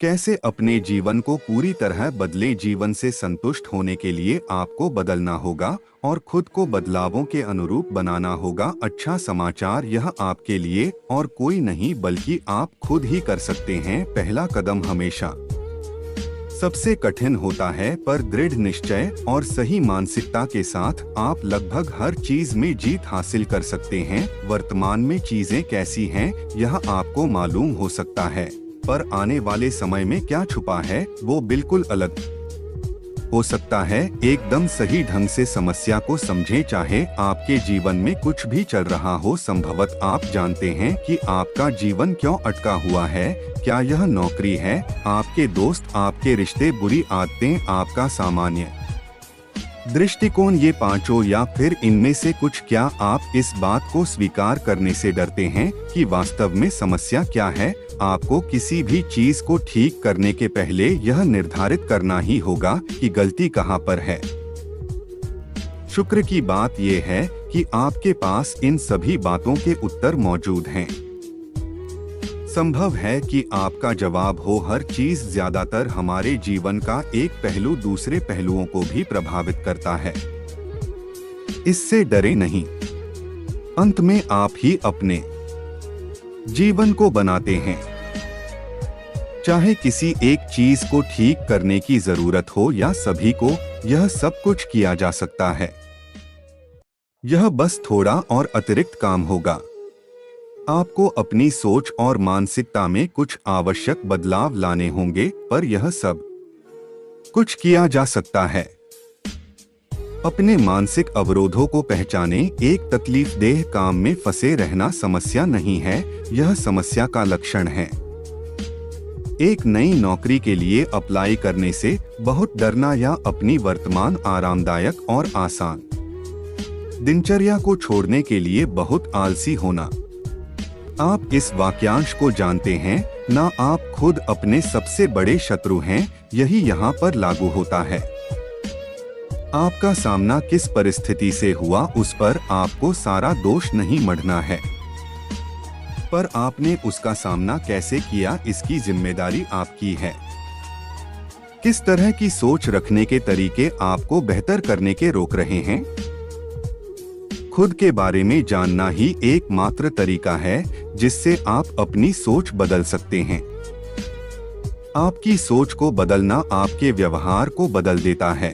कैसे अपने जीवन को पूरी तरह बदले। जीवन से संतुष्ट होने के लिए आपको बदलना होगा और खुद को बदलावों के अनुरूप बनाना होगा। अच्छा समाचार, यह आपके लिए और कोई नहीं बल्कि आप खुद ही कर सकते हैं। पहला कदम हमेशा सबसे कठिन होता है, पर दृढ़ निश्चय और सही मानसिकता के साथ आप लगभग हर चीज में जीत हासिल कर सकते हैं। वर्तमान में चीजें कैसी हैं, यह आपको मालूम हो सकता है, पर आने वाले समय में क्या छुपा है वो बिल्कुल अलग हो सकता है। एकदम सही ढंग से समस्या को समझें। चाहे आपके जीवन में कुछ भी चल रहा हो, संभवत आप जानते हैं कि आपका जीवन क्यों अटका हुआ है। क्या यह नौकरी है, आपके दोस्त, आपके रिश्ते, बुरी आदतें, आपका सामान्य दृष्टिकोण, ये पांचों या फिर इनमें से कुछ? क्या आप इस बात को स्वीकार करने से डरते हैं कि वास्तव में समस्या क्या है? आपको किसी भी चीज को ठीक करने के पहले यह निर्धारित करना ही होगा कि गलती कहाँ पर है। शुक्र की बात यह है कि आपके पास इन सभी बातों के उत्तर मौजूद हैं। संभव है कि आपका जवाब हो, हर चीज ज्यादातर हमारे जीवन का एक पहलू दूसरे पहलुओं को भी प्रभावित करता है। इससे डरे नहीं। अंत में आप ही अपने जीवन को बनाते हैं। चाहे किसी एक चीज को ठीक करने की जरूरत हो या सभी को, यह सब कुछ किया जा सकता है। यह बस थोड़ा और अतिरिक्त काम होगा। आपको अपनी सोच और मानसिकता में कुछ आवश्यक बदलाव लाने होंगे, पर यह सब कुछ किया जा सकता है। अपने मानसिक अवरोधों को पहचानें। एक तकलीफदेह काम में फंसे रहना समस्या नहीं है, यह समस्या का लक्षण है। एक नई नौकरी के लिए अप्लाई करने से बहुत डरना या अपनी वर्तमान आरामदायक और आसान दिनचर्या को छोड़ने के लिए बहुत आलसी होना। आप इस वाक्यांश को जानते हैं, ना आप खुद अपने सबसे बड़े शत्रु हैं। यही यहाँ पर लागू होता है। आपका सामना किस परिस्थिति से हुआ, उस पर आपको सारा दोष नहीं मढ़ना है, पर आपने उसका सामना कैसे किया, इसकी जिम्मेदारी आपकी है। किस तरह की सोच रखने के तरीके आपको बेहतर करने के रोक रहे हैं? खुद के बारे में जानना ही एकमात्र तरीका है जिससे आप अपनी सोच बदल सकते हैं। आपकी सोच को बदलना आपके व्यवहार को बदल देता है,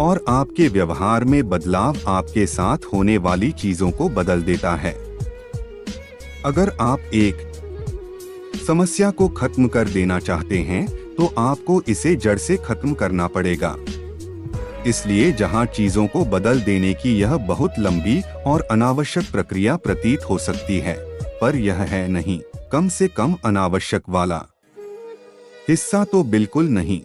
और आपके व्यवहार में बदलाव आपके साथ होने वाली चीजों को बदल देता है। अगर आप एक समस्या को खत्म कर देना चाहते हैं, तो आपको इसे जड़ से खत्म करना पड़ेगा। इसलिए जहां चीजों को बदल देने की यह बहुत लंबी और अनावश्यक प्रक्रिया प्रतीत हो सकती है, पर यह है नहीं, कम से कम अनावश्यक वाला हिस्सा तो बिल्कुल नहीं।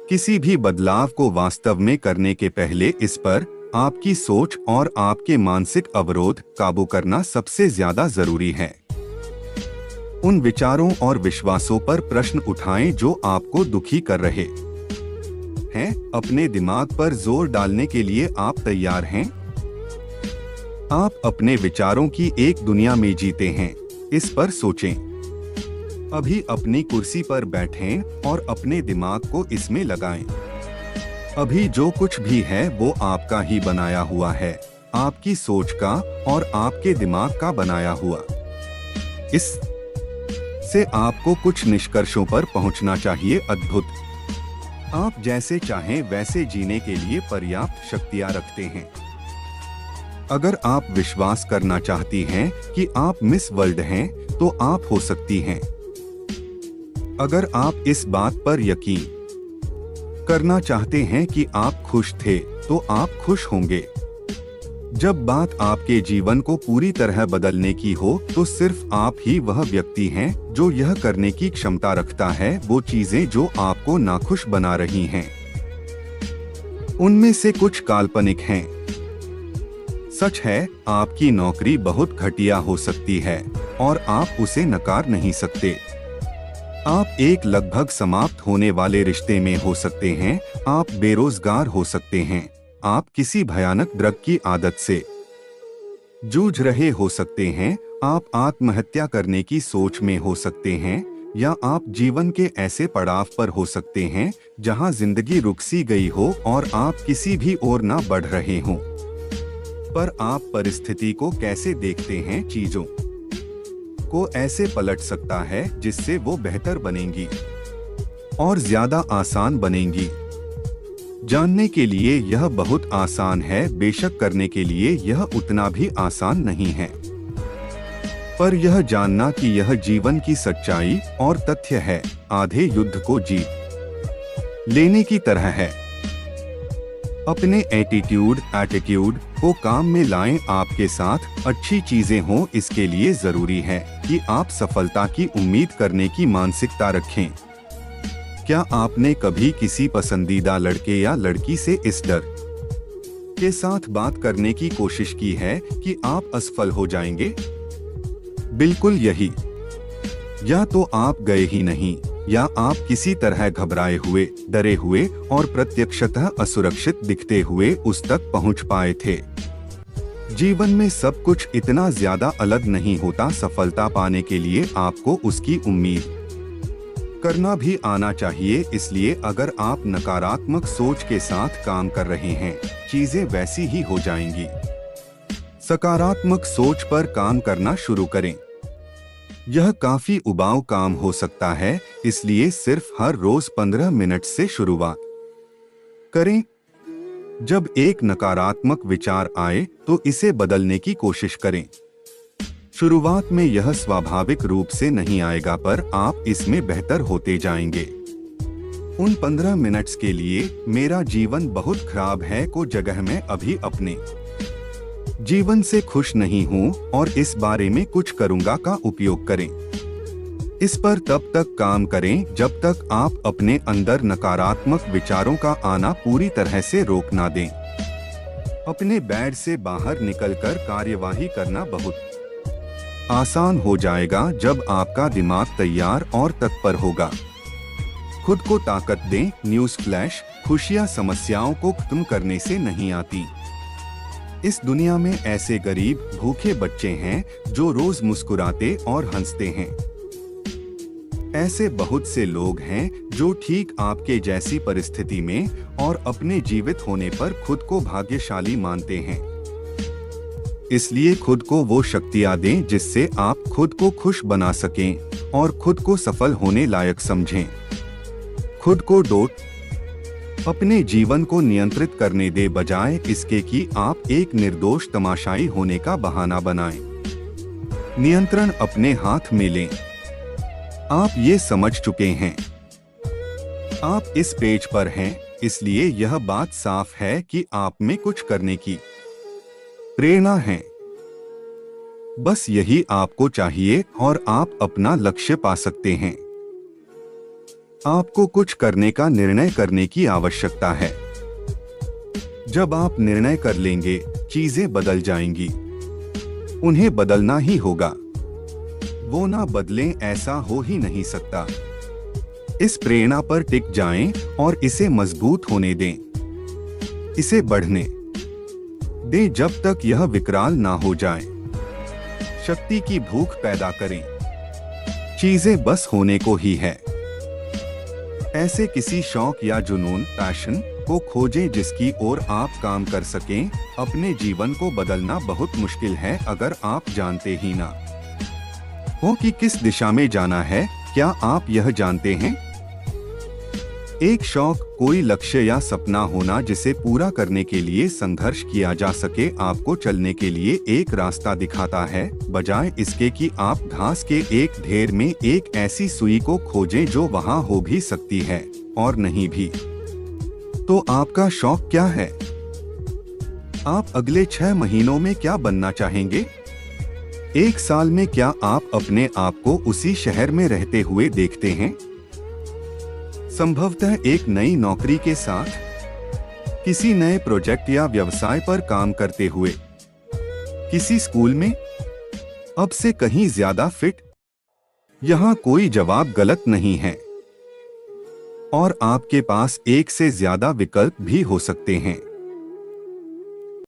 किसी भी बदलाव को वास्तव में करने के पहले इस पर आपकी सोच और आपके मानसिक अवरोध काबू करना सबसे ज्यादा जरूरी है। उन विचारों और विश्वासों पर प्रश्न उठाएं जो आपको दुखी कर रहे हैं। अपने दिमाग पर जोर डालने के लिए आप तैयार हैं? आप अपने विचारों की एक दुनिया में जीते हैं, इस पर सोचें। अभी अपनी कुर्सी पर बैठें और अपने दिमाग को इसमें लगाएं। अभी जो कुछ भी है वो आपका ही बनाया हुआ है, आपकी सोच का और आपके दिमाग का बनाया हुआ। इस से आपको कुछ निष्कर्षों पर पहुंचना चाहिए। अद्भुत। आप जैसे चाहें वैसे जीने के लिए पर्याप्त शक्तियां रखते हैं। अगर आप विश्वास करना चाहती हैं कि आप मिस वर्ल्ड हैं, तो आप हो सकती हैं। अगर आप इस बात पर यकीन करना चाहते हैं कि आप खुश थे, तो आप खुश होंगे। जब बात आपके जीवन को पूरी तरह बदलने की हो, तो सिर्फ आप ही वह व्यक्ति हैं जो यह करने की क्षमता रखता है। वो चीजें जो आपको नाखुश बना रही हैं, उनमें से कुछ काल्पनिक हैं। सच है, आपकी नौकरी बहुत घटिया हो सकती है और आप उसे नकार नहीं सकते। आप एक लगभग समाप्त होने वाले रिश्ते में हो सकते हैं। आप बेरोजगार हो सकते हैं। आप किसी भयानक ड्रग की आदत से जूझ रहे हो सकते हैं। आप आत्महत्या करने की सोच में हो सकते हैं। या आप जीवन के ऐसे पड़ाव पर हो सकते हैं जहां जिंदगी रुक सी गई हो और आप किसी भी ओर ना बढ़ रहे हों। पर आप परिस्थिति को कैसे देखते हैं, चीजों को ऐसे पलट सकता है जिससे वो बेहतर बनेंगी और ज्यादा आसान बनेंगी। जानने के लिए यह बहुत आसान है, बेशक करने के लिए यह उतना भी आसान नहीं है। पर यह जानना कि यह जीवन की सच्चाई और तथ्य है, आधे युद्ध को जीत लेने की तरह है। अपने एटीट्यूड को काम में लाएं। आपके साथ अच्छी चीजें हों, इसके लिए जरूरी है कि आप सफलता की उम्मीद करने की मानसिकता रखें। क्या आपने कभी किसी पसंदीदा लड़के या लड़की से इस डर के साथ बात करने की कोशिश की है कि आप असफल हो जाएंगे? बिल्कुल यही। या तो आप गए ही नहीं, या आप किसी तरह घबराए हुए, डरे हुए और प्रत्यक्षतः असुरक्षित दिखते हुए उस तक पहुंच पाए थे। जीवन में सब कुछ इतना ज्यादा अलग नहीं होता। सफलता पाने के लिए आपको उसकी उम्मीद करना भी आना चाहिए। इसलिए अगर आप नकारात्मक सोच के साथ काम कर रहे हैं, चीजें वैसी ही हो जाएंगी। सकारात्मक सोच पर काम करना शुरू करें। यह काफी उबाऊ काम हो सकता है, इसलिए सिर्फ हर रोज 15 मिनट से शुरुआत करें। जब एक नकारात्मक विचार आए तो इसे बदलने की कोशिश करें। शुरुआत में यह स्वाभाविक रूप से नहीं आएगा, पर आप इसमें बेहतर होते जाएंगे। उन 15 मिनट्स के लिए मेरा जीवन बहुत खराब है को जगह में अभी अपने जीवन से खुश नहीं हूँ और इस बारे में कुछ करूँगा का उपयोग करें। इस पर तब तक काम करें जब तक आप अपने अंदर नकारात्मक विचारों का आना पूरी तरह से रोक ना दें। अपने बेड से बाहर निकलकर कार्यवाही करना बहुत आसान हो जाएगा जब आपका दिमाग तैयार और तत्पर होगा। खुद को ताकत दें। न्यूज़ फ्लैश, खुशियां समस्याओं को खत्म करने से नहीं आती। इस दुनिया में ऐसे गरीब, भूखे बच्चे हैं जो रोज मुस्कुराते और हंसते हैं। ऐसे बहुत से लोग हैं जो ठीक आपके जैसी परिस्थिति में और अपने जीवित होने पर खुद को भाग्यशाली मानते हैं। इसलिए खुद को वो शक्तियां दें जिससे आप खुद को खुश बना सकें और खुद को सफल होने लायक समझें। खुद को अपने जीवन को नियंत्रित करने दे, बजाय इसके कि आप एक निर्दोष तमाशाई होने का बहाना बनाएं। नियंत्रण अपने हाथ में लें। आप ये समझ चुके हैं। आप इस पेज पर हैं, इसलिए यह बात साफ है कि आप में कुछ करने की प्रेरणा है। बस यही आपको चाहिए और आप अपना लक्ष्य पा सकते हैं। आपको कुछ करने का निर्णय करने की आवश्यकता है। जब आप निर्णय कर लेंगे, चीजें बदल जाएंगी। उन्हें बदलना ही होगा। वो ना बदलें ऐसा हो ही नहीं सकता। इस प्रेरणा पर टिक जाएं और इसे मजबूत होने दें। इसे बढ़ने दें जब तक यह विकराल ना हो जाए। शक्ति की भूख पैदा करें। चीजें बस होने को ही है। ऐसे किसी शौक या जुनून, पैशन को खोजें जिसकी ओर आप काम कर सकें। अपने जीवन को बदलना बहुत मुश्किल है अगर आप जानते ही ना हो कि किस दिशा में जाना है। क्या आप यह जानते हैं? एक शौक कोई लक्ष्य या सपना होना जिसे पूरा करने के लिए संघर्ष किया जा सके, आपको चलने के लिए एक रास्ता दिखाता है, बजाय इसके कि आप घास के एक ढेर में एक ऐसी सुई को खोजें जो वहां हो भी सकती है और नहीं भी। तो आपका शौक क्या है? आप अगले 6 महीनों में क्या बनना चाहेंगे? 1 साल में क्या आप अपने आप को उसी शहर में रहते हुए देखते हैं? संभवतः एक नई नौकरी के साथ, किसी नए प्रोजेक्ट या व्यवसाय पर काम करते हुए, किसी स्कूल में, अब से कहीं ज्यादा फिट। यहाँ कोई जवाब गलत नहीं है और आपके पास एक से ज्यादा विकल्प भी हो सकते हैं।